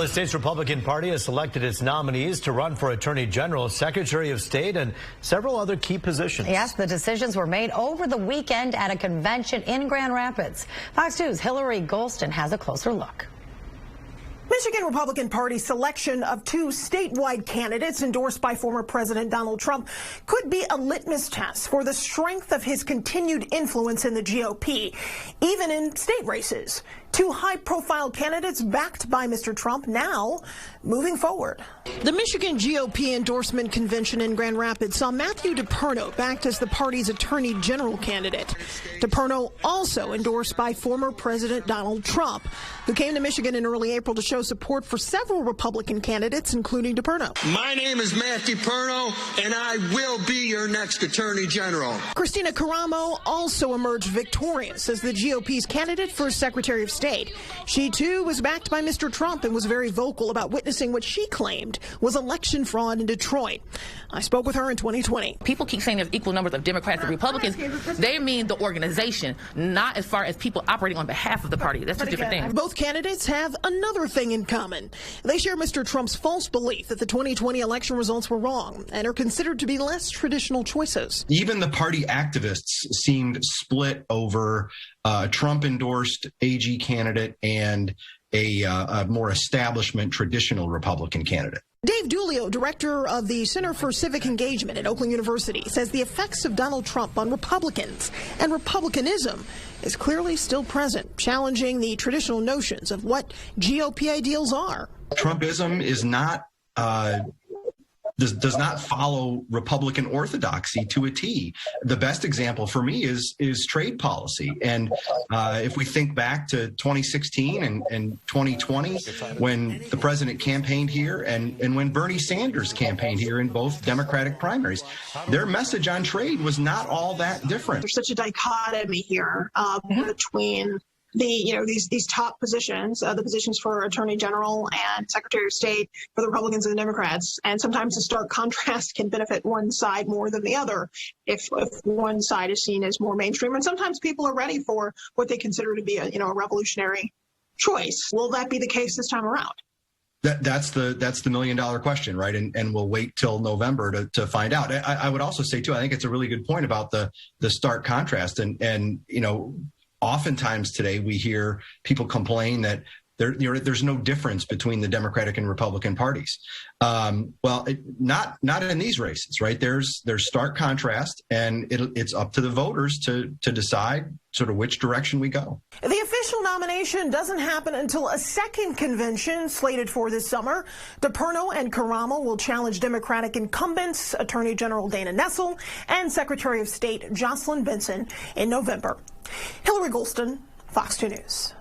Well, the state's Republican Party has selected its nominees to run for Attorney General, Secretary of State, and several other key positions. Yes, the decisions were made over the weekend at a convention in Grand Rapids. Fox News' Hillary Golston has a closer look. Michigan Republican Party selection of two statewide candidates endorsed by former President Donald Trump could be a litmus test for the strength of his continued influence in the GOP, even in state races. Two high-profile candidates backed by Mr. Trump now moving forward. The Michigan GOP endorsement convention in Grand Rapids saw Matthew DePerno backed as the party's Attorney General candidate. DePerno also endorsed by former President Donald Trump, who came to Michigan in early April to show support for several Republican candidates, including DePerno. My name is Matt DePerno, and I will be your next Attorney General. Christina Caramo also emerged victorious as the GOP's candidate for Secretary of State. She, too, was backed by Mr. Trump and was very vocal about witnessing what she claimed was election fraud in Detroit. I spoke with her in 2020. People keep saying there's equal numbers of Democrats and Republicans. They mean the organization, not as far as people operating on behalf of the party. That's two different things. Both candidates have another thing in common. They share Mr. Trump's false belief that the 2020 election results were wrong and are considered to be less traditional choices. Even the party activists seemed split over a Trump-endorsed AG candidate and a more establishment traditional Republican candidate. Dave Dulio, director of the Center for Civic Engagement at Oakland University, says the effects of Donald Trump on Republicans and republicanism is clearly still present, challenging the traditional notions of what GOP ideals are. Trumpism is not does not follow Republican orthodoxy to a T. The best example for me is trade policy. And if we think back to 2016 and 2020, when the president campaigned here and when Bernie Sanders campaigned here in both Democratic primaries, their message on trade was not all that different. There's such a dichotomy here between these top positions, the positions for Attorney General and Secretary of State for the Republicans and the Democrats. And sometimes the stark contrast can benefit one side more than the other if one side is seen as more mainstream. And sometimes people are ready for what they consider to be a revolutionary choice. Will that be the case this time around? That's the million-dollar question, right? And we'll wait till November to find out. I would also say, too, I think it's a really good point about the stark contrast. And oftentimes today we hear people complain that there's no difference between the Democratic and Republican parties. Well, not in these races, right? There's stark contrast, and it's up to the voters to decide sort of which direction we go. The official nomination doesn't happen until a second convention slated for this summer. DePerno and Caramo will challenge Democratic incumbents, Attorney General Dana Nessel and Secretary of State Jocelyn Benson in November. Hillary Golston, Fox 2 News.